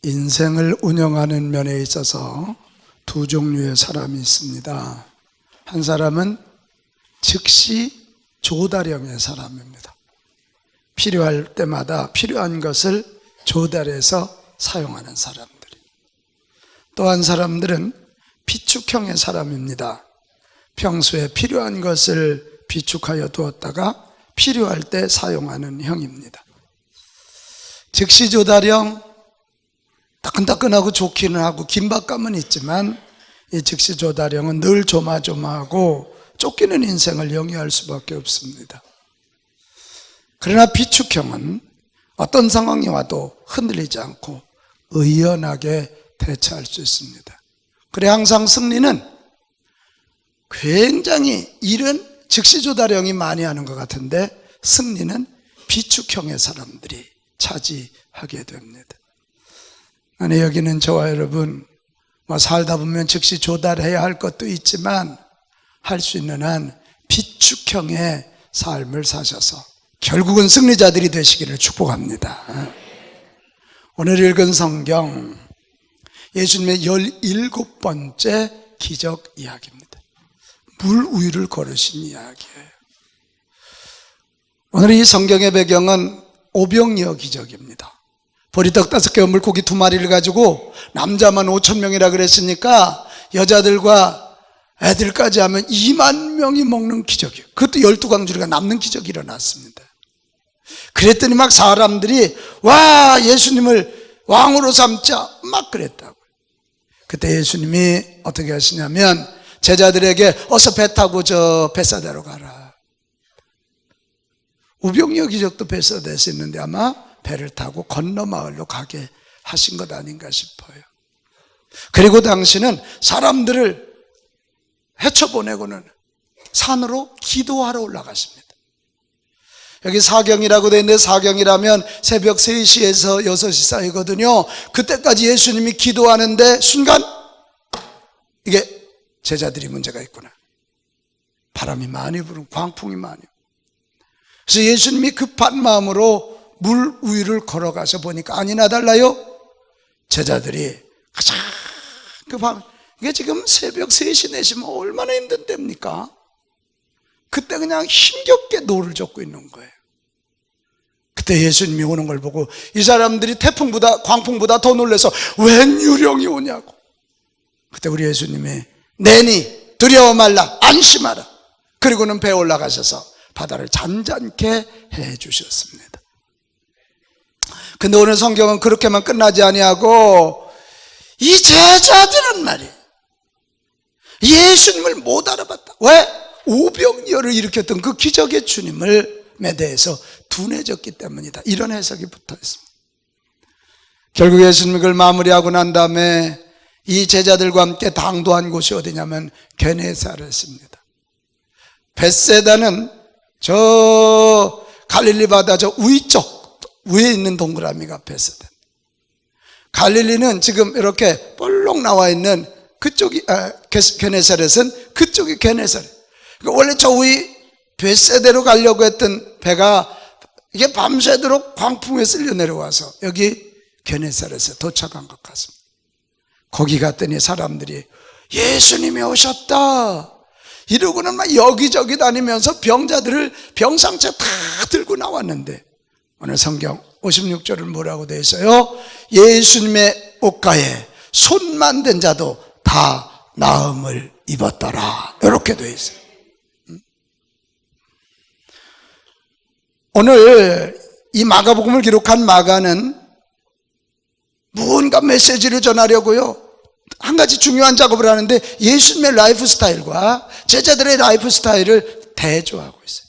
인생을 운영하는 면에 있어서 두 종류의 사람이 있습니다. 한 사람은 즉시 조달형의 사람입니다. 필요할 때마다 필요한 것을 조달해서 사용하는 사람들이. 또 한 사람들은 비축형의 사람입니다. 평소에 필요한 것을 비축하여 두었다가 필요할 때 사용하는 형입니다. 즉시 조달형, 따끈따끈하고 좋기는 하고 긴박감은 있지만 이 즉시 조달형은 늘 조마조마하고 쫓기는 인생을 영위할 수밖에 없습니다. 그러나 비축형은 어떤 상황이 와도 흔들리지 않고 의연하게 대처할 수 있습니다. 그래 항상 승리는 굉장히 일은 즉시 조달형이 많이 하는 것 같은데 승리는 비축형의 사람들이 차지하게 됩니다. 아니, 여기는 저와 여러분 살다 보면 즉시 조달해야 할 것도 있지만 할 수 있는 한 비축형의 삶을 사셔서 결국은 승리자들이 되시기를 축복합니다. 오늘 읽은 성경, 예수님의 17번째 기적 이야기입니다. 물 위를 걸으신 이야기예요. 오늘 이 성경의 배경은 오병이어 기적입니다. 보리떡 5개와 물고기 2마리를 가지고 남자만 5,000명이라 그랬으니까 여자들과 애들까지 하면 2만 명이 먹는 기적이에요. 그것도 12광주리가 남는 기적이 일어났습니다. 그랬더니 막 사람들이 와, 예수님을 왕으로 삼자 막 그랬다고요. 그때 예수님이 어떻게 하시냐면 제자들에게 어서 배 타고 저 벳사다로 가라. 오병이어 기적도 벳사다에 있는데 아마 배를 타고 건너 마을로 가게 하신 것 아닌가 싶어요. 그리고 당신은 사람들을 헤쳐보내고는 산으로 기도하러 올라가십니다. 여기 사경이라고 되어 있는데 사경이라면 새벽 3시에서 6시 사이거든요. 그때까지 예수님이 기도하는데 순간 이게 제자들이 문제가 있구나. 바람이 많이 부르고 광풍이 많이. 그래서 예수님이 급한 마음으로 물 위를 걸어가서 보니까 아니나 달라요. 제자들이 가장 급한, 이게 지금 새벽 3시, 4시면 얼마나 힘든 때입니까? 그때 그냥 힘겹게 노를 젓고 있는 거예요. 그때 예수님이 오는 걸 보고 이 사람들이 태풍보다 광풍보다 더 놀라서 웬 유령이 오냐고. 그때 우리 예수님이 내니 두려워 말라, 안심하라. 그리고는 배에 올라가셔서 바다를 잔잔케 해 주셨습니다. 근데 오늘 성경은 그렇게만 끝나지 아니하고 이 제자들은 말이에요, 예수님을 못 알아봤다. 왜? 오병이어를 일으켰던 그 기적의 주님을 대해서 둔해졌기 때문이다. 이런 해석이 붙어 있습니다. 결국 예수님이 그걸 마무리하고 난 다음에 이 제자들과 함께 당도한 곳이 어디냐면 게네사렛입니다. 벳세다는 저 갈릴리 바다 저 위쪽 위에 있는 동그라미가 벳세다. 갈릴리는 지금 이렇게 볼록 나와 있는 그쪽이 게네사렛은 그쪽이 게네사렛. 그러니까 원래 저 위 벳세다로 가려고 했던 배가 이게 밤새도록 광풍에 쓸려 내려와서 여기 게네사렛에 도착한 것 같습니다. 거기 갔더니 사람들이 예수님이 오셨다 이러고는 막 여기저기 다니면서 병자들을 병상체 다 들고 나왔는데 오늘 성경 56절은 뭐라고 되어 있어요? 예수님의 옷가에 손만 댄 자도 다 나음을 입었더라, 이렇게 되어 있어요. 오늘 이 마가복음을 기록한 마가는 무언가 메시지를 전하려고요 한 가지 중요한 작업을 하는데 예수님의 라이프 스타일과 제자들의 라이프 스타일을 대조하고 있어요.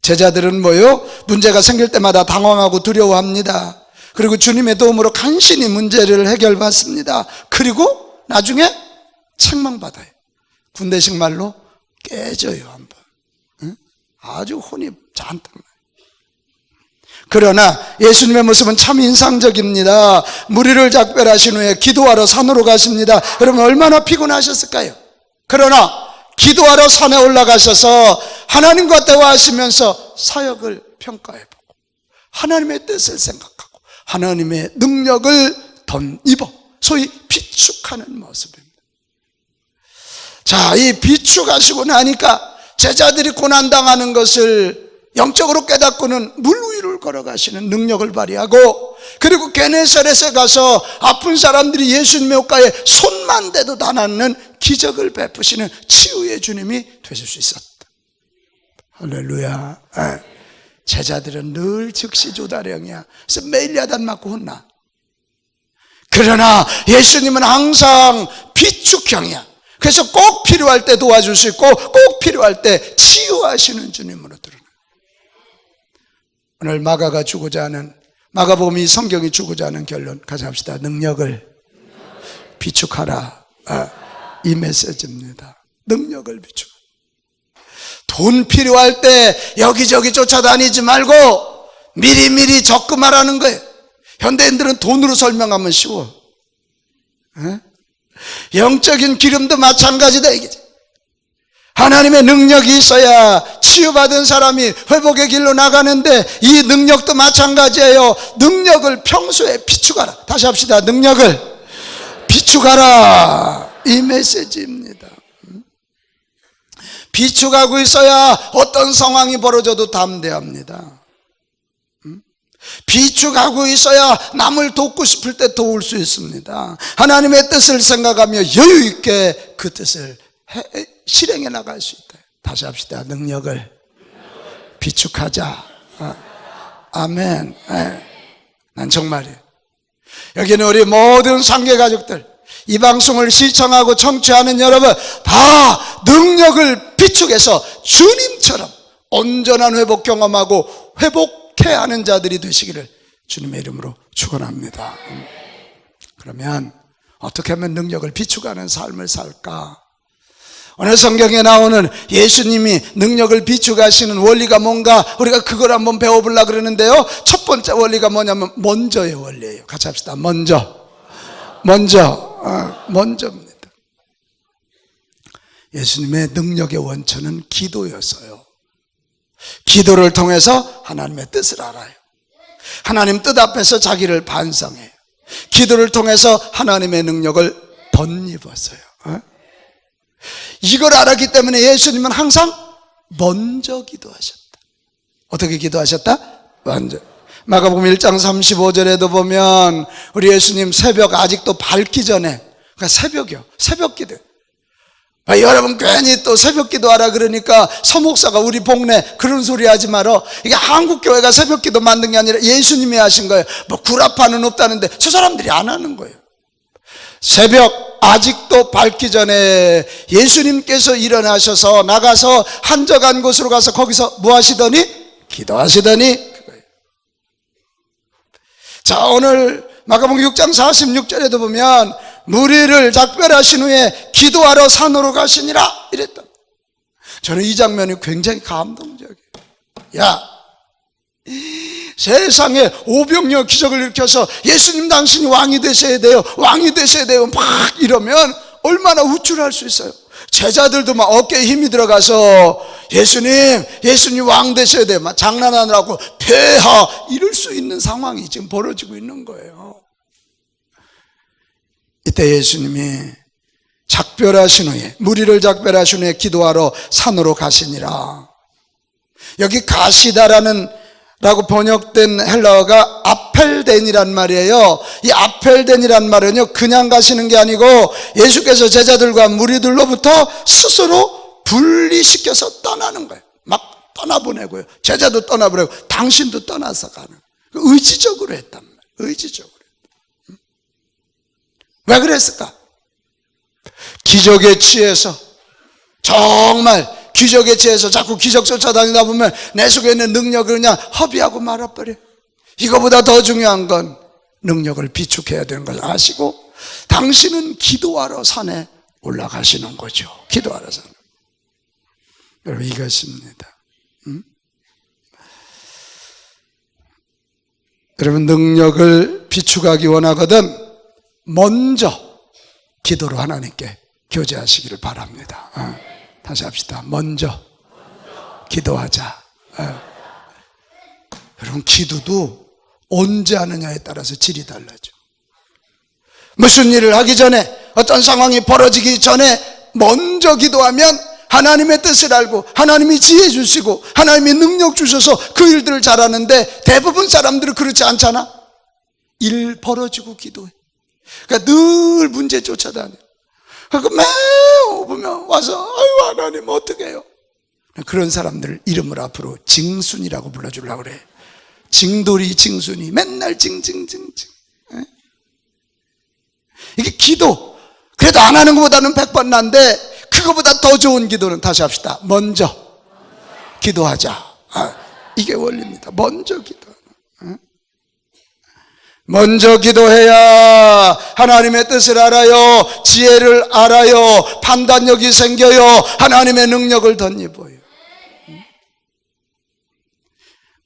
제자들은 뭐요? 문제가 생길 때마다 당황하고 두려워합니다. 그리고 주님의 도움으로 간신히 문제를 해결받습니다. 그리고 나중에 책망받아요. 군대식 말로 깨져요 한번. 응? 아주 혼이 잔뜩 나요. 그러나 예수님의 모습은 참 인상적입니다. 무리를 작별하신 후에 기도하러 산으로 가십니다. 여러분 얼마나 피곤하셨을까요? 그러나 기도하러 산에 올라가셔서 하나님과 대화하시면서 사역을 평가해보고 하나님의 뜻을 생각하고 하나님의 능력을 덧입어. 소위 비축하는 모습입니다. 자, 이 비축하시고 나니까 제자들이 고난당하는 것을 영적으로 깨닫고는 물 위를 걸어가시는 능력을 발휘하고, 그리고 게네사렛에 가서 아픈 사람들이 예수님의 옷가에 손만 대도 다 낫는 기적을 베푸시는 치유의 주님이 되실 수 있었다. 할렐루야. 제자들은 늘 즉시 조다령이야. 그래서 매일 야단 맞고 혼나. 그러나 예수님은 항상 비축형이야. 그래서 꼭 필요할 때 도와줄 수 있고 꼭 필요할 때 치유하시는 주님으로 드러나. 오늘 마가가 주고자 하는, 마가복음이 성경이 주고자 하는 결론 가져갑시다. 능력을 비축하라. 이 메시지입니다. 능력을 비축. 돈 필요할 때 여기저기 쫓아다니지 말고 미리미리 적금하라는 거예요. 현대인들은 돈으로 설명하면 쉬워. 영적인 기름도 마찬가지다 이거지. 하나님의 능력이 있어야 치유받은 사람이 회복의 길로 나가는데, 이 능력도 마찬가지예요. 능력을 평소에 비축하라. 다시 합시다. 능력을 비축하라. 이 메시지입니다. 비축하고 있어야 어떤 상황이 벌어져도 담대합니다. 비축하고 있어야 남을 돕고 싶을 때 도울 수 있습니다. 하나님의 뜻을 생각하며 여유 있게 그 뜻을 실행해 나갈 수 있다. 다시 합시다. 능력을 비축하자. 아멘. 난 정말이에요. 여기는 우리 모든 상계 가족들, 이 방송을 시청하고 청취하는 여러분, 다 능력을 비축해서 주님처럼 온전한 회복 경험하고 회복해야 하는 자들이 되시기를 주님의 이름으로 축원합니다. 그러면 어떻게 하면 능력을 비축하는 삶을 살까? 오늘 성경에 나오는 예수님이 능력을 비축하시는 원리가 뭔가, 우리가 그걸 한번 배워보려고 그러는데요. 첫 번째 원리가 뭐냐면 먼저의 원리예요. 같이 합시다. 먼저입니다. 예수님의 능력의 원천은 기도였어요. 기도를 통해서 하나님의 뜻을 알아요. 하나님 뜻 앞에서 자기를 반성해요. 기도를 통해서 하나님의 능력을 덧입었어요. 이걸 알았기 때문에 예수님은 항상 먼저 기도하셨다. 어떻게 기도하셨다? 먼저. 마가복음 1장 35절에도 보면 우리 예수님 새벽 아직도 밝기 전에, 그러니까 새벽이요, 새벽 기도. 여러분 괜히 또 새벽 기도하라 그러니까 서목사가 우리 복내 그런 소리 하지 말어. 이게 한국교회가 새벽 기도 만든 게 아니라 예수님이 하신 거예요. 뭐 구라파는 없다는데 저 사람들이 안 하는 거예요. 새벽 아직도 밝기 전에 예수님께서 일어나셔서 나가서 한적한 곳으로 가서 거기서 뭐 하시더니? 기도하시더니 그거예요. 자, 오늘 마가복음 6장 46절에도 보면 무리를 작별하신 후에 기도하러 산으로 가시니라 이랬다. 저는 이 장면이 굉장히 감동적이에요. 야, 세상에 오병이어 기적을 일으켜서 예수님 당신이 왕이 되셔야 돼요, 왕이 되셔야 돼요 막 이러면 얼마나 우쭐할 수 있어요. 제자들도 막 어깨에 힘이 들어가서 예수님 왕 되셔야 돼요 막 장난하느라고 폐하 이럴 수 있는 상황이 지금 벌어지고 있는 거예요. 이때 예수님이 작별하신 후에, 무리를 작별하신 후에 기도하러 산으로 가시니라. 여기 가시다라는 라고 번역된 헬라어가 아펠덴이란 말이에요. 이 아펠덴이란 말은요, 그냥 가시는 게 아니고 예수께서 제자들과 무리들로부터 스스로 분리시켜서 떠나는 거예요. 막 떠나보내고요. 제자도 떠나보내고 당신도 떠나서 가는. 의지적으로 했단 말이에요. 의지적으로. 왜 그랬을까? 기적에 취해서, 정말 기적에 취해서 자꾸 기적 쫓아다니다 보면 내 속에 있는 능력을 그냥 허비하고 말아버려. 이거보다 더 중요한 건 능력을 비축해야 되는 걸 아시고 당신은 기도하러 산에 올라가시는 거죠. 기도하러 산에. 여러분, 이것입니다. 여러분, 능력을 비축하기 원하거든 먼저 기도로 하나님께 교제하시기를 바랍니다. 다시 합시다. 먼저 기도하자. 여러분, 기도도 언제 하느냐에 따라서 질이 달라져. 무슨 일을 하기 전에, 어떤 상황이 벌어지기 전에 먼저 기도하면 하나님의 뜻을 알고 하나님이 지혜 주시고 하나님이 능력 주셔서 그 일들을 잘하는데, 대부분 사람들은 그렇지 않잖아. 일 벌어지고 기도해. 그러니까 늘 문제 쫓아다녀. 그러니까 매우 보면 와서 아유 하나님 어떻게 해요? 그런 사람들 이름을 앞으로 징순이라고 불러주려고 그래. 징돌이 징순이 맨날 징징징징. 이게 기도, 그래도 안 하는 것보다는 100번 난데, 그거보다 더 좋은 기도는, 다시 합시다, 먼저 기도하자. 이게 원리입니다. 먼저 기도하는. 먼저 기도해야 하나님의 뜻을 알아요, 지혜를 알아요, 판단력이 생겨요, 하나님의 능력을 덧입어요.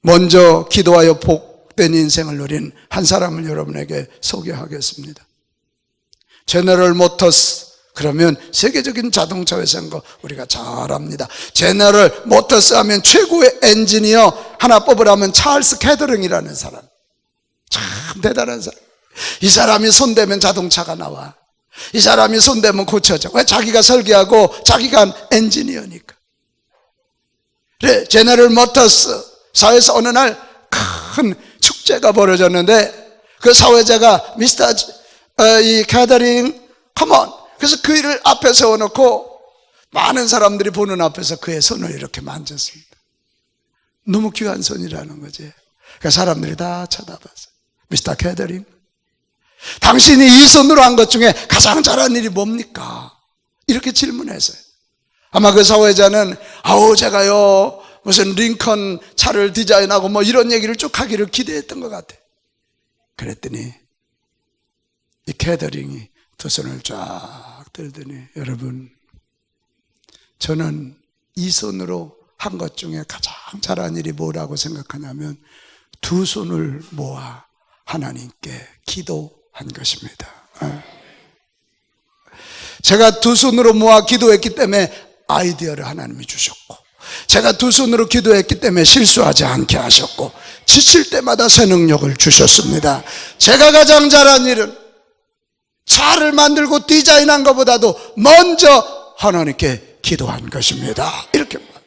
먼저 기도하여 복된 인생을 누린 한 사람을 여러분에게 소개하겠습니다. 제너럴 모터스, 그러면 세계적인 자동차 회사인 거 우리가 잘 압니다. 제너럴 모터스 하면 최고의 엔지니어 하나 뽑으라면 찰스 캐더링이라는 사람, 참 대단한 사람. 이 사람이 손대면 자동차가 나와. 이 사람이 손대면 고쳐져. 왜? 자기가 설계하고 자기가 한 엔지니어니까. 그래, 제너럴 모터스 사회에서 어느 날 큰 축제가 벌어졌는데, 그 사회자가 미스터 이 캐더링 컴온. 그래서 그 일을 앞에 세워놓고 많은 사람들이 보는 앞에서 그의 손을 이렇게 만졌습니다. 너무 귀한 손이라는 거지. 그러니까 사람들이 다 쳐다봤어요. 미스터 캐더링, 당신이 이 손으로 한 것 중에 가장 잘한 일이 뭡니까? 이렇게 질문했어요. 아마 그 사회자는 제가요 무슨 링컨 차를 디자인하고 뭐 이런 얘기를 쭉 하기를 기대했던 것 같아요. 그랬더니 이 캐더링이 두 손을 쫙 들더니, 여러분, 저는 이 손으로 한 것 중에 가장 잘한 일이 뭐라고 생각하냐면 두 손을 모아 하나님께 기도한 것입니다. 제가 두 손으로 모아 기도했기 때문에 아이디어를 하나님이 주셨고, 제가 두 손으로 기도했기 때문에 실수하지 않게 하셨고, 지칠 때마다 새 능력을 주셨습니다. 제가 가장 잘한 일은 차를 만들고 디자인한 것보다도 먼저 하나님께 기도한 것입니다. 이렇게 말합니다.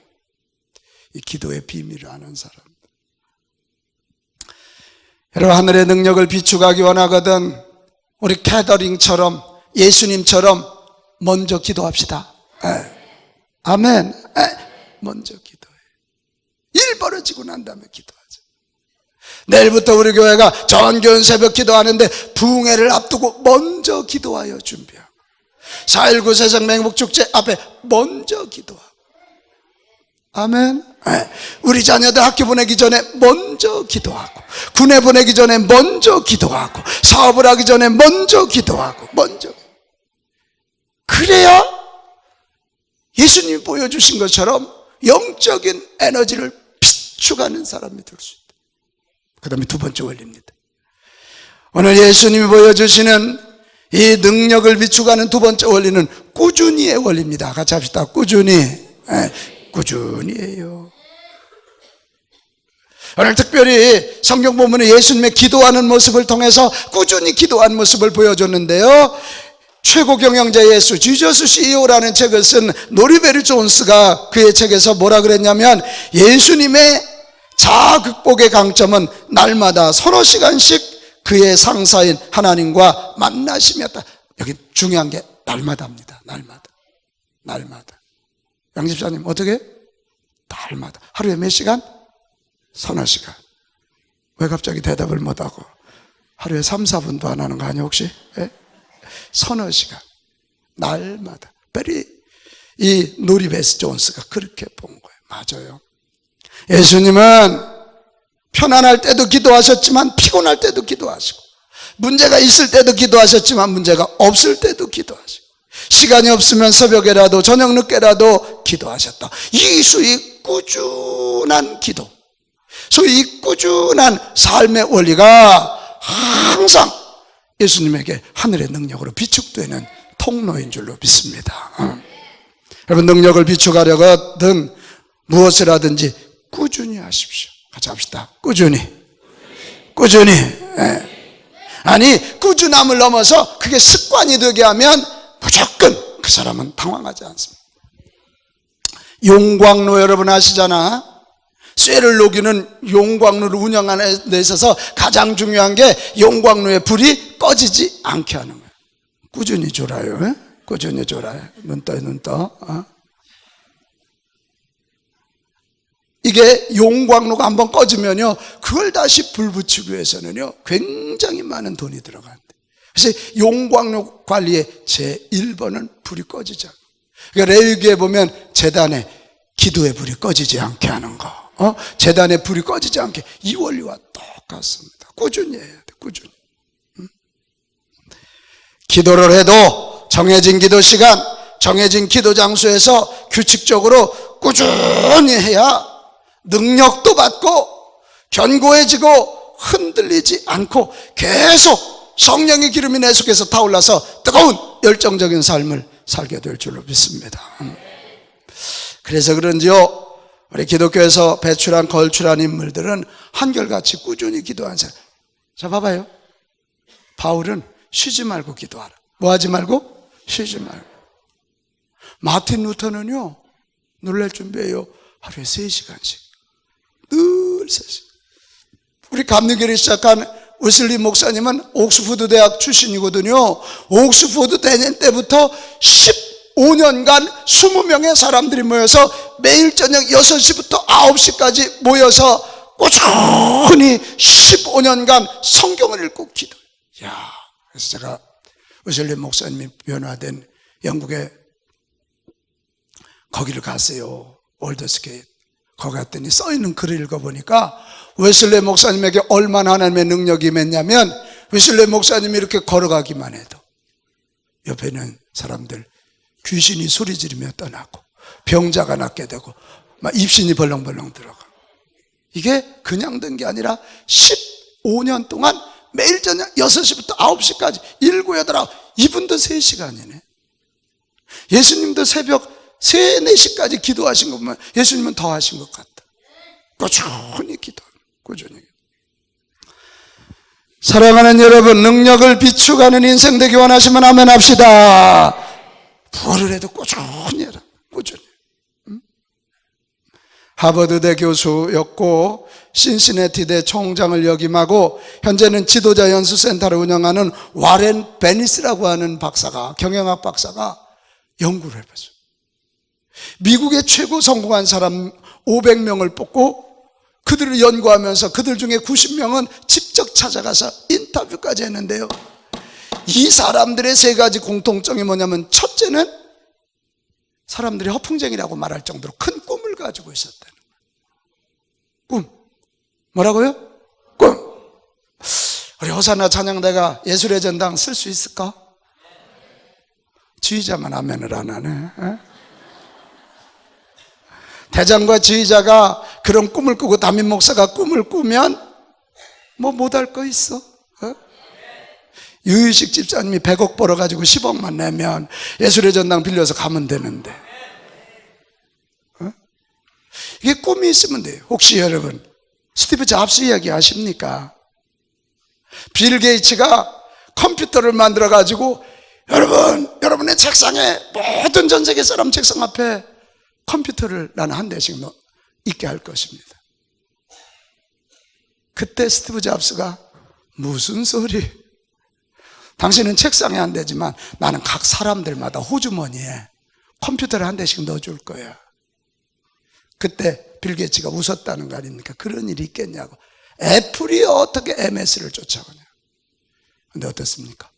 이 기도의 비밀을 아는 사람. 여러분, 하늘의 능력을 비추가기 원하거든 우리 캐더링처럼, 예수님처럼 먼저 기도합시다. 아멘. 먼저 기도해. 일 벌어지고 난 다음에 기도하자. 내일부터 우리 교회가 전교연 새벽 기도하는데 부흥회를 앞두고 먼저 기도하여 준비하고, 4.19 세상 맹목축제 앞에 먼저 기도하고, 아멘. 우리 자녀들 학교 보내기 전에 먼저 기도하고, 군에 보내기 전에 먼저 기도하고, 사업을 하기 전에 먼저 기도하고, 먼저. 그래야 예수님이 보여주신 것처럼 영적인 에너지를 비추가는 사람이 될 수 있다. 그 다음에 두 번째 원리입니다. 오늘 예수님이 보여주시는 이 능력을 비추가는 두 번째 원리는 꾸준히의 원리입니다. 같이 합시다. 꾸준히. 꾸준히예요. 오늘 특별히 성경 본문에 예수님의 기도하는 모습을 통해서 꾸준히 기도한 모습을 보여줬는데요, 최고 경영자 예수, 지저스 CEO라는 책을 쓴 노리베리 존스가 그의 책에서 뭐라 그랬냐면, 예수님의 자아 극복의 강점은 날마다 서너 시간씩 그의 상사인 하나님과 만나심이었다. 여기 중요한 게 날마다입니다. 날마다. 양 집사님 어떻게? 날마다. 하루에 몇 시간? 서너 시간. 왜 갑자기 대답을 못하고? 하루에 3, 4분도 안 하는 거 아니야 혹시? 서너 시간. 날마다. 이 노리베스 존스가 그렇게 본 거예요. 맞아요. 예수님은 편안할 때도 기도하셨지만 피곤할 때도 기도하시고, 문제가 있을 때도 기도하셨지만 문제가 없을 때도 기도하시고, 시간이 없으면 새벽에라도 저녁 늦게라도 기도하셨다. 이 소위 꾸준한 기도, 소위 꾸준한 삶의 원리가 항상 예수님에게 하늘의 능력으로 비축되는 통로인 줄로 믿습니다. 여러분, 능력을 비축하려거든 무엇을 하든지 꾸준히 하십시오. 같이 합시다. 꾸준히. 아니, 꾸준함을 넘어서 그게 습관이 되게 하면 무조건 그 사람은 당황하지 않습니다. 용광로 여러분 아시잖아. 쇠를 녹이는 용광로를 운영하는 데 있어서 가장 중요한 게 용광로의 불이 꺼지지 않게 하는 거예요. 꾸준히 졸아요. 꾸준히 졸아요. 눈 떠. 이게 용광로가 한번 꺼지면요, 그걸 다시 불 붙이기 위해서는요 굉장히 많은 돈이 들어간대. 그래서 용광로 관리의 제1번은 불이 꺼지지 않고, 그러니까 레위기에 보면 제단에 기도의 불이 꺼지지 않게 하는 거, 제단에 불이 꺼지지 않게, 이 원리와 똑같습니다. 꾸준히 해야 돼. 꾸준히. 기도를 해도 정해진 기도 시간, 정해진 기도 장소에서 규칙적으로 꾸준히 해야 능력도 받고 견고해지고 흔들리지 않고 계속 성령의 기름이 내 속에서 타올라서 뜨거운 열정적인 삶을 살게 될 줄로 믿습니다. 그래서 그런지요, 우리 기독교에서 배출한 걸출한 인물들은 한결같이 꾸준히 기도한 사람. 자, 봐봐요. 바울은 쉬지 말고 기도하라. 뭐 하지 말고? 쉬지 말고. 마틴 루터는요, 놀랄 준비해요. 하루에 3시간씩. 늘 3시간. 우리 감리교를 시작한 웨슬리 목사님은 옥스포드 대학 출신이거든요. 옥스포드 대년 때부터 15년간 20명의 사람들이 모여서 매일 저녁 6시부터 9시까지 모여서 꾸준히 15년간 성경을 읽고 기도. 야, 그래서 제가 웨슬리 목사님이 변화된 영국에 거기를 갔어요. 올더스게이트. 거기 갔더니 써있는 글을 읽어보니까 웨슬리 목사님에게 얼마나 하나님의 능력이 임했냐면, 웨슬리 목사님이 이렇게 걸어가기만 해도 옆에 있는 사람들 귀신이 소리 지르며 떠나고 병자가 낫게 되고 막 입신이 벌렁벌렁 들어가. 이게 그냥 된 게 아니라 15년 동안 매일 저녁 6시부터 9시까지 7, 8, 9, 이분도 3시간이네. 예수님도 새벽 3, 4시까지 기도하신 거 보면 예수님은 더 하신 것 같다. 꾸준히 기도, 꾸준히. 사랑하는 여러분, 능력을 비추가는 인생 되기 원하시면 아멘 합시다. 부활을 해도 꾸준히 해라. 꾸준히. 하버드대 교수였고 신시내티대 총장을 역임하고 현재는 지도자 연수센터를 운영하는 와렌 베니스라고 하는 박사가, 경영학 박사가 연구를 해봤어요. 미국의 최고 성공한 사람 500명을 뽑고 그들을 연구하면서 그들 중에 90명은 직접 찾아가서 인터뷰까지 했는데요, 이 사람들의 3가지 공통점이 뭐냐면, 첫째는 사람들이 허풍쟁이라고 말할 정도로 큰 꿈을 가지고 있었다는 거예요. 꿈. 뭐라고요? 꿈. 우리 호산나 찬양대가 예술의 전당 쓸 수 있을까? 지휘자만 아멘을 안 하네. 대장과 지휘자가 그런 꿈을 꾸고 담임 목사가 꿈을 꾸면 뭐 못할 거 있어? 유희식 집사님이 100억 벌어가지고 10억만 내면 예술의 전당 빌려서 가면 되는데, 이게 꿈이 있으면 돼요. 혹시 여러분 스티브 잡스 이야기 아십니까? 빌 게이츠가 컴퓨터를 만들어가지고 여러분의 책상에, 모든 전 세계 사람 책상 앞에 컴퓨터를 나는 한 대씩 있게 할 것입니다. 그때 스티브 잡스가 무슨 소리? 당신은 책상에 한 대지만 나는 각 사람들마다 호주머니에 컴퓨터를 한 대씩 넣어줄 거야. 그때 빌 게이츠가 웃었다는 거 아닙니까? 그런 일이 있겠냐고. 애플이 어떻게 MS를 쫓아오냐. 근데 어떻습니까?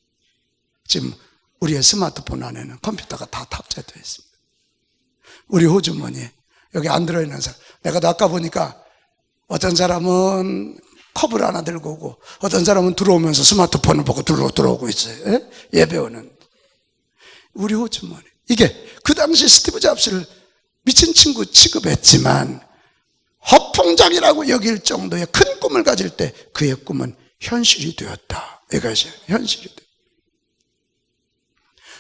지금 우리의 스마트폰 안에는 컴퓨터가 다 탑재되어 있습니다. 우리 호주머니에 여기 안 들어있는 사람, 내가 아까 보니까 어떤 사람은 컵을 하나 들고 오고 어떤 사람은 들어오면서 스마트폰을 보고 들어오고 있어요. 예배 오는 우리 호주머니. 이게 그 당시 스티브 잡스를 미친 친구 취급했지만 허풍장이라고 여길 정도의 큰 꿈을 가질 때 그의 꿈은 현실이 되었다. 이것이 현실이 되었다.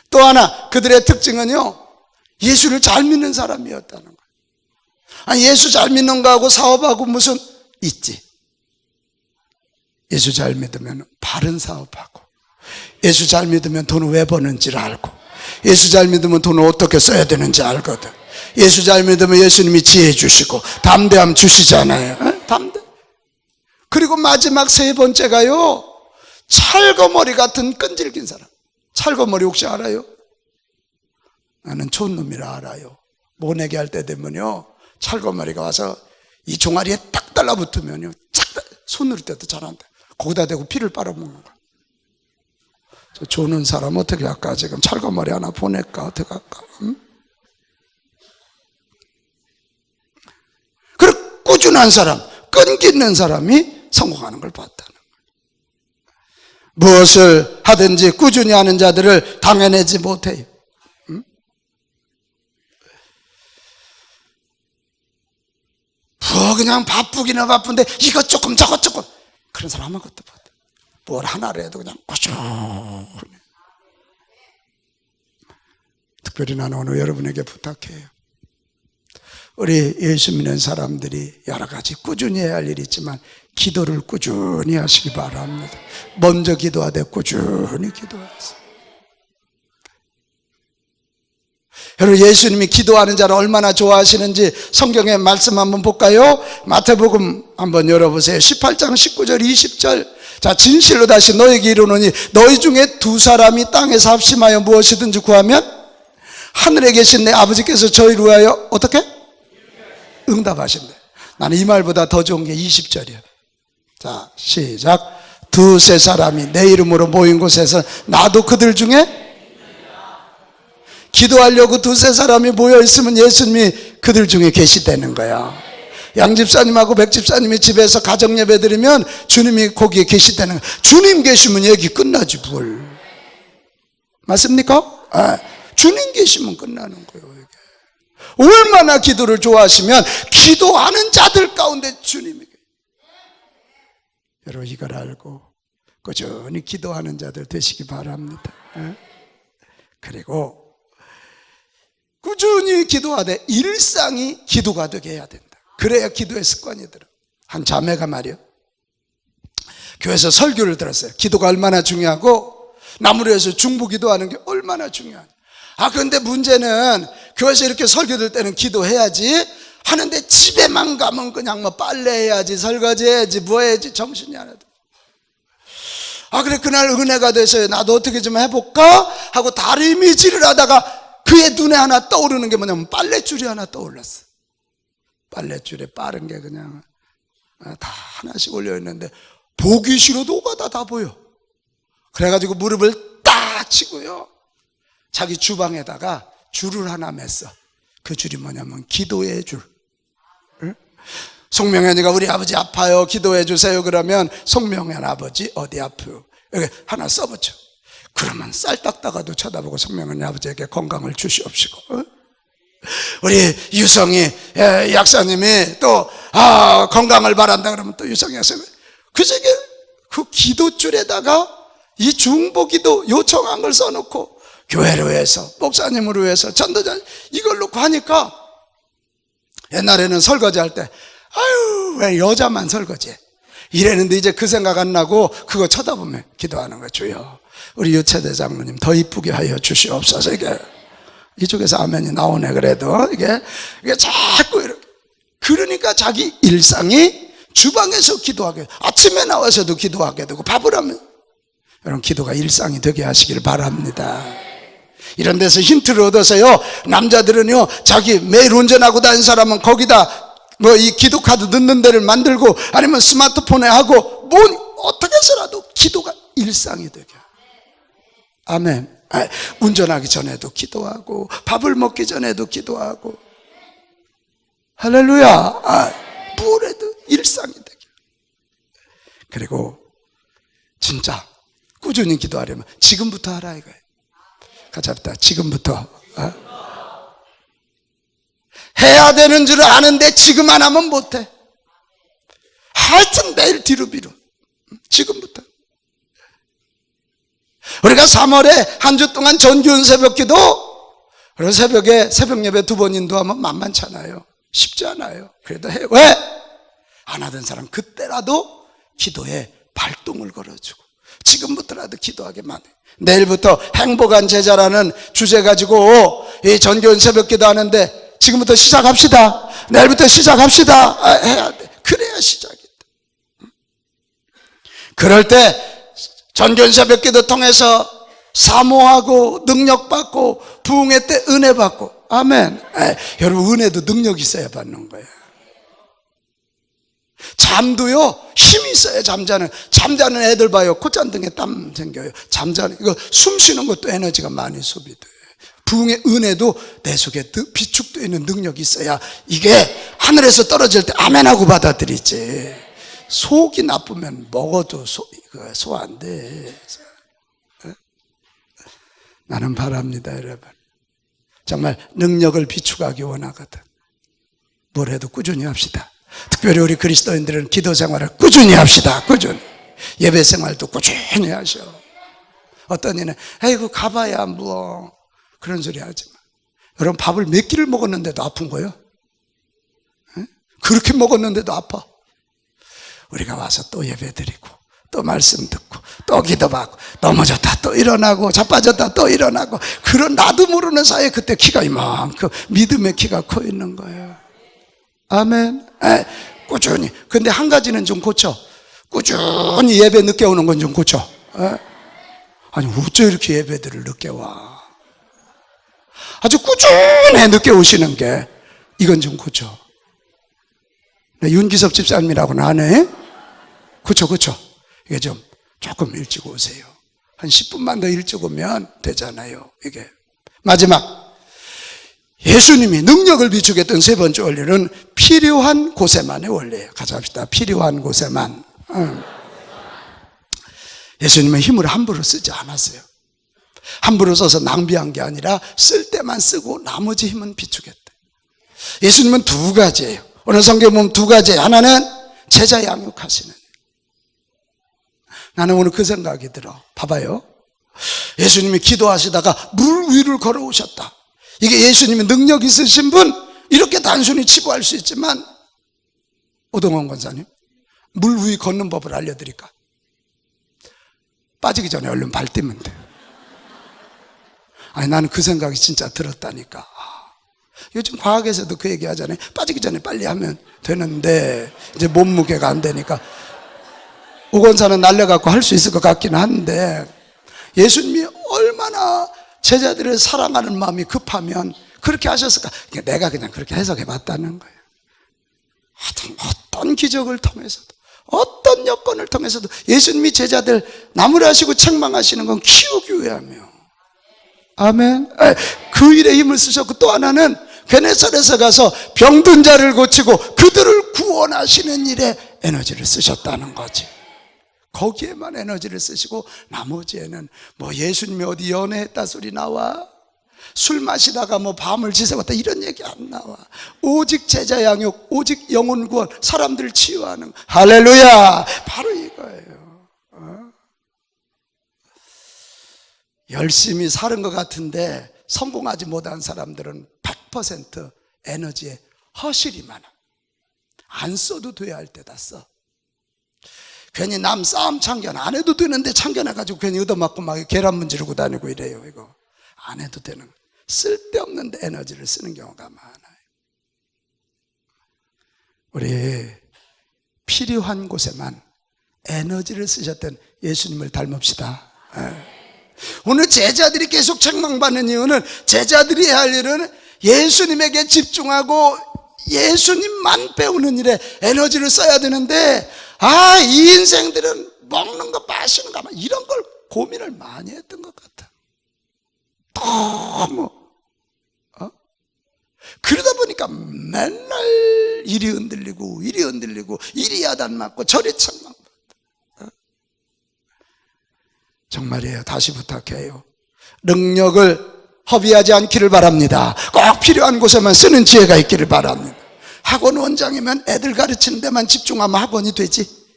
또 하나 그들의 특징은요, 예수를 잘 믿는 사람이었다는 거예요. 아니, 예수 잘 믿는 거하고 사업하고 무슨 있지? 예수 잘 믿으면 바른 사업하고, 예수 잘 믿으면 돈을 왜 버는지를 알고, 예수 잘 믿으면 돈을 어떻게 써야 되는지 알거든. 예수 잘 믿으면 예수님이 지혜 주시고 담대함 주시잖아요. 담대. 그리고 마지막 세 번째가요, 찰거머리 같은 끈질긴 사람. 찰거머리 혹시 알아요? 나는 좋은 놈이라 알아요. 모내기 할 때 되면요, 찰거머리가 와서 이 종아리에 딱 달라붙으면요, 손으로 떼도 잘한다. 거기다 대고 피를 빨아먹는 거야. 저 조는 사람 어떻게 할까? 지금 찰거머리 하나 보낼까? 어떻게 할까? 응? 그리고 꾸준한 사람, 끈기 있는 사람이 성공하는 걸 봤다는 거예요. 무엇을 하든지 꾸준히 하는 자들을 당해내지 못해요. 응? 그냥 바쁘기나 바쁜데 이것 조금 저것 조금, 그런 사람 아무것도 못해. 뭘 하나를 해도 그냥 꾸준히. 특별히 나는 오늘 여러분에게 부탁해요. 우리 예수 믿는 사람들이 여러 가지 꾸준히 해야 할 일이 있지만 기도를 꾸준히 하시기 바랍니다. 먼저 기도하되 꾸준히 기도하세요. 여러분, 예수님이 기도하는 자를 얼마나 좋아하시는지 성경의 말씀 한번 볼까요? 마태복음 한번 열어보세요. 18장 19절 20절. 자, 진실로 다시 너에게 이르노니 너희 중에 두 사람이 땅에서 합심하여 무엇이든지 구하면 하늘에 계신 내 아버지께서 저희를 위하여 어떻게? 응답하신대. 나는 이 말보다 더 좋은 게 20절이에요. 자, 시작. 두세 사람이 내 이름으로 모인 곳에서 나도 그들 중에, 기도하려고 두세 사람이 모여있으면 예수님이 그들 중에 계시다는 거야. 양집사님하고 백집사님이 집에서 가정예배 드리면 주님이 거기에 계시다는 거야. 주님 계시면 얘기 끝나지 뭘. 맞습니까? 주님 계시면 끝나는 거예요. 이게. 얼마나 기도를 좋아하시면 기도하는 자들 가운데 주님이 계세요. 여러분, 이걸 알고 꾸준히 기도하는 자들 되시기 바랍니다. 그리고 꾸준히 기도하되 일상이 기도가 되게 해야 된다. 그래야 기도의 습관이 들어. 한 자매가 말이요, 교회에서 설교를 들었어요. 기도가 얼마나 중요하고 나무로에서 중보기도하는 게 얼마나 중요하냐. 그런데 문제는 교회에서 이렇게 설교 들 때는 기도해야지 하는데 집에만 가면 그냥 뭐 빨래해야지, 설거지해야지, 뭐 해야지, 정신이 하나도. 그래, 그날 은혜가 돼서요, 나도 어떻게 좀 해볼까 하고 다리미질을 하다가 그의 눈에 하나 떠오르는 게 뭐냐면 빨랫줄이 하나 떠올랐어. 빨랫줄에 빠른 게 그냥 다 하나씩 올려있는데 보기 싫어도 오가다 다 보여. 그래가지고 무릎을 딱 치고요, 자기 주방에다가 줄을 하나 맸어. 그 줄이 뭐냐면 기도의 줄. 응? 송명현이가 우리 아버지 아파요, 기도해 주세요. 그러면 송명현 아버지 어디 아프요? 여기 하나 써붙여. 그러면 쌀 닦다가도 쳐다보고 송명현 아버지에게 건강을 주시옵시고. 응? 우리 유성이 약사님이 또 건강을 바란다 그러면 또 유성이 약사님 그 기도줄에다가 이 중보기도 요청한 걸 써놓고 교회를 위해서, 목사님을 위해서, 전도자 이걸 놓고 하니까 옛날에는 설거지 할 때 왜 여자만 설거지해 이랬는데 이제 그 생각 안 나고 그거 쳐다보면 기도하는 거예요. 주여, 우리 유채대 장로님 더 이쁘게 하여 주시옵소서. 이게 이쪽에서 아멘이 나오네. 그래도 이게 자꾸 이렇게, 그러니까 자기 일상이 주방에서 기도하게, 아침에 나와서도 기도하게 되고, 밥을 하면, 여러분, 기도가 일상이 되게 하시길 바랍니다. 이런 데서 힌트를 얻어서요, 남자들은요, 자기 매일 운전하고 다니는 사람은 거기다 뭐 이 기도 카드 넣는 데를 만들고 아니면 스마트폰에 하고 뭐 어떻게 해서라도 기도가 일상이 되게. 아멘. 운전하기 전에도 기도하고 밥을 먹기 전에도 기도하고, 할렐루야. 뭐래도 일상이 되게. 그리고 진짜 꾸준히 기도하려면 지금부터 하라 이거예요. 같이 합시다. 지금부터. 해야 되는 줄 아는데 지금 안 하면 못해. 하여튼 매일 뒤로 미뤄. 지금부터. 우리가 3월에 한 주 동안 정기훈 새벽기도, 그리고 새벽에 새벽 예배 2번 인도하면 만만찮아요. 쉽지 않아요. 그래도 해. 왜? 안 하던 사람 그때라도 기도에 발동을 걸어주고 지금부터라도 기도하게 만해. 내일부터 행복한 제자라는 주제 가지고 이 전교연 새벽기도 하는데 지금부터 시작합시다. 내일부터 시작합시다. 해야 돼. 그래야 시작이다. 그럴 때 전교연 새벽기도 통해서 사모하고 능력받고 부흥회 때 은혜 받고. 아멘. 여러분 은혜도 능력이 있어야 받는 거예요. 잠도요 힘이 있어야 잠자는 애들 봐요. 콧잔등에 땀 생겨요. 잠자는 이거 숨 쉬는 것도 에너지가 많이 소비돼요. 부흥의 은혜도 내 속에 비축되어 있는 능력이 있어야 이게 하늘에서 떨어질 때 아멘하고 받아들이지. 속이 나쁘면 먹어도 소화 안 돼. 나는 바랍니다 여러분. 정말 능력을 비축하기 원하거든. 뭘 해도 꾸준히 합시다. 특별히 우리 그리스도인들은 기도 생활을 꾸준히 합시다. 꾸준히. 예배 생활도 꾸준히 하셔. 어떤 이는 아이고 가봐야 뭐 그런 소리 하지 마. 여러분 밥을 몇 끼를 먹었는데도 아픈 거예요? 그렇게 먹었는데도 아파. 우리가 와서 또 예배 드리고 또 말씀 듣고 또 기도받고 넘어졌다 또 일어나고 자빠졌다 또 일어나고 그런 나도 모르는 사이에 그때 키가 이만큼 믿음의 키가 커 있는 거예요. 아멘. 꾸준히. 근데 한 가지는 좀 고쳐. 꾸준히 예배 늦게 오는 건 좀 고쳐. 아니 어째 이렇게 예배들을 늦게 와. 아주 꾸준히 늦게 오시는 게 이건 좀 고쳐. 윤기섭 집사님이라고는 안 해? 고쳐. 이게 좀 조금 일찍 오세요. 한 10분만 더 일찍 오면 되잖아요. 이게 마지막 예수님이 능력을 비추겠던 세 번째 원리는 필요한 곳에만의 원리예요. 같이 합시다. 필요한 곳에만. 예수님은 힘을 함부로 쓰지 않았어요. 함부로 써서 낭비한 게 아니라 쓸 때만 쓰고 나머지 힘은 비추겠다. 예수님은 두 가지예요. 오늘 성경 보면 두 가지예요. 하나는 제자 양육하시는. 나는 오늘 그 생각이 들어. 봐봐요. 예수님이 기도하시다가 물 위를 걸어오셨다. 이게 예수님의 능력 있으신 분 이렇게 단순히 치부할 수 있지만 오동원 권사님 물 위 걷는 법을 알려드릴까? 빠지기 전에 얼른 발 떼면 돼. 아니 나는 그 생각이 진짜 들었다니까. 요즘 과학에서도 그 얘기 하잖아요. 빠지기 전에 빨리 하면 되는데 이제 몸무게가 안 되니까 오 권사는 날려갖고 할 수 있을 것 같긴 한데 예수님이 얼마나 제자들을 사랑하는 마음이 급하면 그렇게 하셨을까? 내가 그냥 그렇게 해석해 봤다는 거예요. 하여튼 어떤 기적을 통해서도 어떤 여건을 통해서도 예수님이 제자들 나무라시고 책망하시는 건 키우기 위하며. 아멘. 그 일에 힘을 쓰셨고 또 하나는 게네사렛에 가서 병든 자를 고치고 그들을 구원하시는 일에 에너지를 쓰셨다는 거지. 거기에만 에너지를 쓰시고 나머지에는 뭐 예수님이 어디 연애했다 소리 나와? 술 마시다가 뭐 밤을 지새웠다 이런 얘기 안 나와. 오직 제자 양육, 오직 영혼 구원, 사람들을 치유하는. 할렐루야. 바로 이거예요. 열심히 사는 것 같은데 성공하지 못한 사람들은 100% 에너지에 허실이 많아. 안 써도 돼야 할 때다 써. 괜히 남 싸움 참견 안 해도 되는데 참견해가지고 괜히 얻어맞고 막 계란 문지르고 다니고 이래요. 이거 안 해도 되는, 쓸데없는데 에너지를 쓰는 경우가 많아요. 우리 필요한 곳에만 에너지를 쓰셨던 예수님을 닮읍시다. 오늘 제자들이 계속 책망받는 이유는 제자들이 해야 할 일은 예수님에게 집중하고 예수님만 배우는 일에 에너지를 써야 되는데 이 인생들은 먹는 거 마시는 거 이런 걸 고민을 많이 했던 것 같아. 너무 그러다 보니까 맨날 이리 흔들리고 이리 야단 맞고 저리 책망받다. 정말이에요. 다시 부탁해요. 능력을 허비하지 않기를 바랍니다. 꼭 필요한 곳에만 쓰는 지혜가 있기를 바랍니다. 학원 원장이면 애들 가르치는 데만 집중하면 학원이 되지.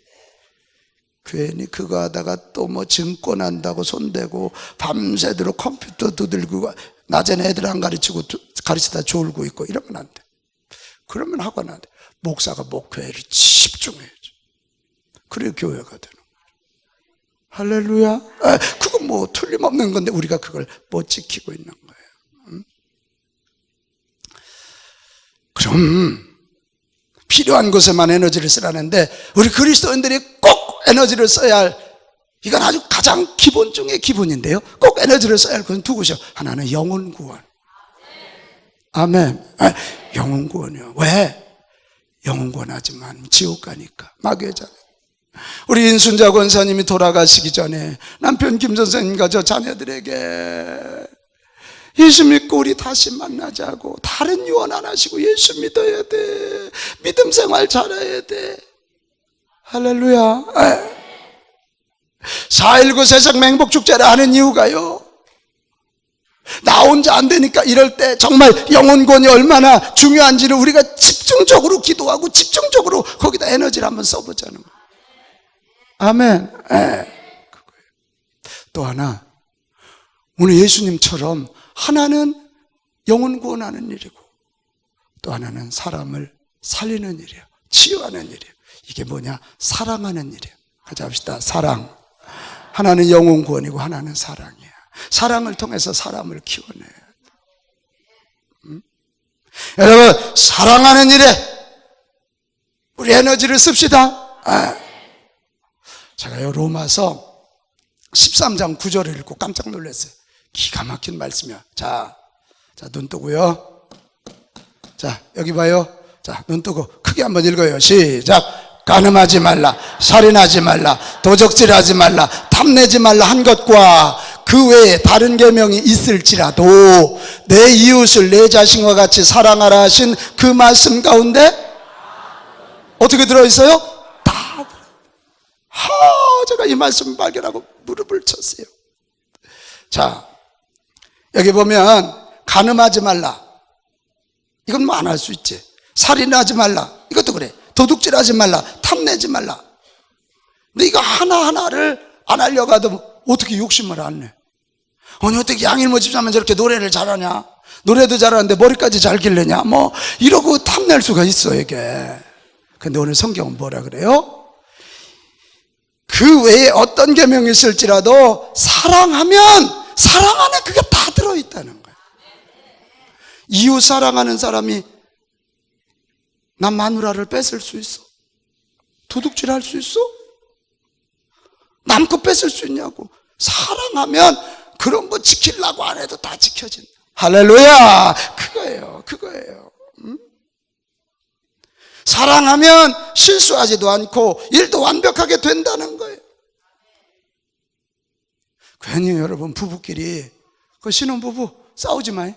괜히 그거 하다가 또 뭐 증권 한다고 손대고 밤새도록 컴퓨터 두들고 낮에는 애들 안 가르치고 가르치다 졸고 있고 이러면 안 돼. 그러면 학원 안 돼. 목사가 목회를 집중해야지. 그래 교회가 되는 거예요. 할렐루야. 그건 뭐 틀림없는 건데 우리가 그걸 못 지키고 있는 거예요. 그럼 필요한 곳에만 에너지를 쓰라는데 우리 그리스도인들이 꼭 에너지를 써야 할, 이건 아주 가장 기본 중에 기본인데요, 꼭 에너지를 써야 할 것은 두 곳이요. 하나는 영혼 구원. 아멘. 영혼 구원이요. 왜? 영혼 구원하지만 지옥 가니까, 마귀잖아요. 우리 인순자 권사님이 돌아가시기 전에 남편 김 선생님과 저 자녀들에게 예수 믿고 우리 다시 만나자고, 다른 유언 안 하시고 예수 믿어야 돼, 믿음 생활 잘해야 돼. 할렐루야. 4.19 세상 맹복축제를 하는 이유가요, 나 혼자 안 되니까 이럴 때 정말 영혼권이 얼마나 중요한지를 우리가 집중적으로 기도하고 집중적으로 거기다 에너지를 한번 써보자는 거예요. 아멘. 또 하나, 오늘 예수님처럼 하나는 영혼 구원하는 일이고 또 하나는 사람을 살리는 일이에요. 치유하는 일이에요. 이게 뭐냐? 사랑하는 일이에요. 같이 합시다. 사랑. 하나는 영혼 구원이고 하나는 사랑이에요. 사랑을 통해서 사람을 키워내요. 여러분, 사랑하는 일에 우리 에너지를 씁시다. 제가요, 로마서 13장 9절을 읽고 깜짝 놀랐어요. 기가 막힌 말씀이야. 자, 눈 뜨고요. 자, 여기 봐요. 자, 눈 뜨고 크게 한번 읽어요. 시작. 간음하지 말라, 살인하지 말라, 도적질하지 말라, 탐내지 말라 한 것과 그 외에 다른 계명이 있을지라도 내 이웃을 내 자신과 같이 사랑하라 하신 그 말씀 가운데 어떻게 들어있어요? 다. 제가 이 말씀을 발견하고 무릎을 쳤어요. 자, 여기 보면 간음하지 말라, 이건 뭐 안 할 수 있지. 살인하지 말라, 이것도 그래. 도둑질하지 말라, 탐내지 말라. 근데 이거 하나하나를 안 하려고 하도 어떻게 욕심을 안 내? 아니, 어떻게 양일모 집사만 저렇게 노래를 잘하냐? 노래도 잘하는데 머리까지 잘 길르냐? 뭐 이러고 탐낼 수가 있어, 이게. 근데 오늘 성경은 뭐라 그래요? 그 외에 어떤 계명이 있을지라도 사랑하면, 사랑 안에 그게 다 들어있다는 거예요. 이웃 사랑하는 사람이 난 마누라를 뺏을 수 있어? 도둑질할 수 있어? 남 거 뺏을 수 있냐고. 사랑하면 그런 거 지키려고 안 해도 다 지켜진다. 할렐루야. 그거예요. 사랑하면 실수하지도 않고 일도 완벽하게 된다는 거예요. 괜히 여러분, 부부끼리, 그 신혼부부 싸우지 마요.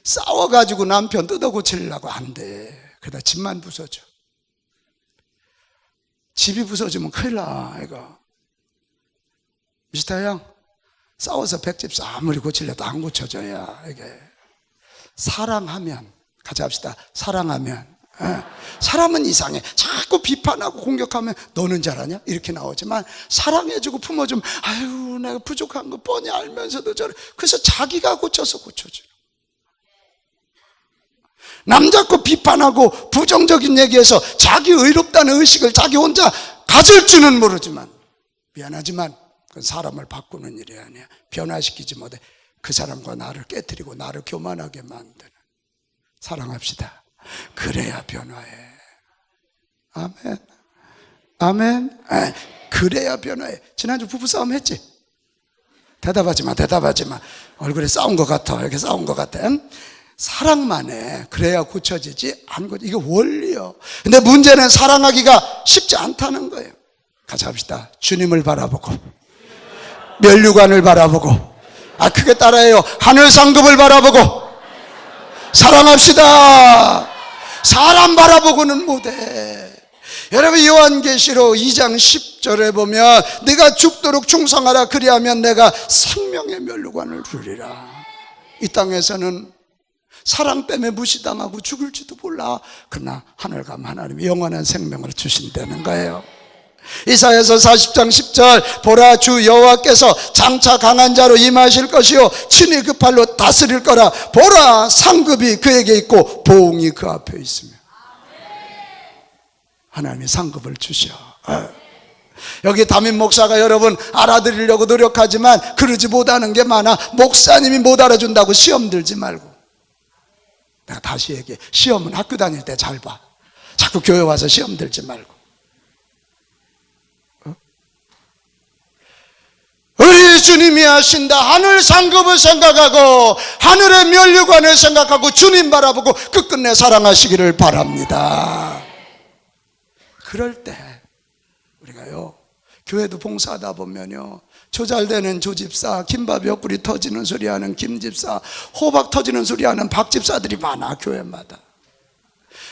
싸워가지고 남편 뜯어 고치려고 안 돼. 그러다 집만 부서져. 집이 부서지면 큰일 나, 이거. 미스터 양, 싸워서 백집 아무리 고치려도 안 고쳐져야, 이게. 사랑하면, 같이 합시다. 사랑하면. 사람은 이상해. 자꾸 비판하고 공격하면 너는 잘하냐? 이렇게 나오지만, 사랑해주고 품어주면, 아유, 내가 부족한 거 뻔히 알면서도 저래. 그래서 자기가 고쳐서 고쳐줘. 남 잡고 비판하고 부정적인 얘기해서 자기 의롭다는 의식을 자기 혼자 가질지는 모르지만, 미안하지만 그건 사람을 바꾸는 일이 아니야. 변화시키지 못해. 그 사람과 나를 깨트리고 나를 교만하게 만드는. 사랑합시다. 그래야 변화해. 아멘. 아멘. 그래야 변화해. 지난주 부부싸움 했지? 대답하지 마. 얼굴에 싸운 것 같아. 이렇게 싸운 것 같아. 사랑만 해. 그래야 고쳐지지. 안 고쳐. 이거 원리요. 근데 문제는 사랑하기가 쉽지 않다는 거예요. 같이 합시다. 주님을 바라보고, 면류관을 바라보고, 크게 따라해요. 하늘 상급을 바라보고, 사랑합시다. 사람 바라보고는 못해. 여러분, 요한계시록 2장 10절에 보면 네가 죽도록 충성하라, 그리하면 내가 생명의 면류관을 주리라. 이 땅에서는 사랑 때문에 무시당하고 죽을지도 몰라. 그러나 하늘 가면 하나님이 영원한 생명을 주신다는 거예요. 이사야서 40장 10절, 보라, 주 여호와께서 장차 강한 자로 임하실 것이요 친히 그 팔로 다스릴 거라. 보라, 상급이 그에게 있고 보응이 그 앞에 있으며. 하나님이 상급을 주셔. 여기 담임 목사가 여러분 알아들으려고 노력하지만 그러지 못하는 게 많아. 목사님이 못 알아준다고 시험 들지 말고. 내가 다시 얘기해. 시험은 학교 다닐 때 잘 봐. 자꾸 교회 와서 시험 들지 말고. 우리 주님이 하신다. 하늘 상급을 생각하고 하늘의 면류관을 생각하고 주님 바라보고 끝끝내 사랑하시기를 바랍니다. 그럴 때 우리가요, 교회도 봉사하다 보면요, 조잘되는 조집사, 김밥 옆구리 터지는 소리하는 김집사, 호박 터지는 소리하는 박집사들이 많아. 교회마다.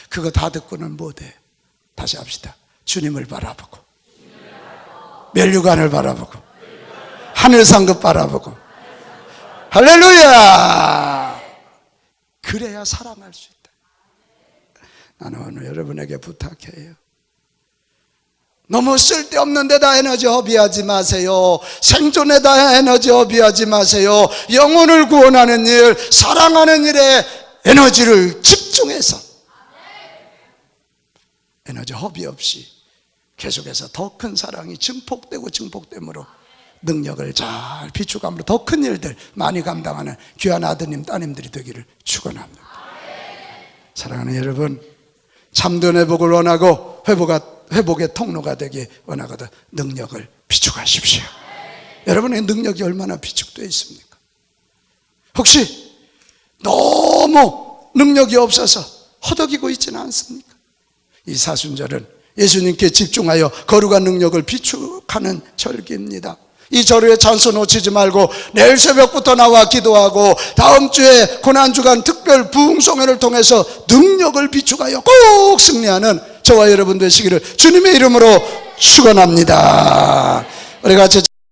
그거 다 듣고는 못해. 다시 합시다. 주님을 바라보고 면류관을 바라보고 하늘 상급 바라보고. 할렐루야. 그래야 사랑할 수 있다. 나는 오늘 여러분에게 부탁해요. 너무 쓸데없는 데다 에너지 허비하지 마세요. 생존에다 에너지 허비하지 마세요. 영혼을 구원하는 일, 사랑하는 일에 에너지를 집중해서 에너지 허비 없이 계속해서 더 큰 사랑이 증폭되고 증폭됨으로 능력을 잘 비추감으로 더 큰 일들 많이 감당하는 귀한 아드님 따님들이 되기를 축원합니다. 사랑하는 여러분, 참된 회복을 원하고 회복의 통로가 되기 원하거든 능력을 비축하십시오. 여러분의 능력이 얼마나 비축되어 있습니까? 혹시 너무 능력이 없어서 허덕이고 있지는 않습니까? 이 사순절은 예수님께 집중하여 거룩한 능력을 비축하는 절기입니다. 이 절호의 찬스 놓치지 말고 내일 새벽부터 나와 기도하고 다음 주에 고난주간 특별 부흥송회를 통해서 능력을 비축하여 꼭 승리하는 저와 여러분 되시기를 주님의 이름으로 축원합니다. 우리 같이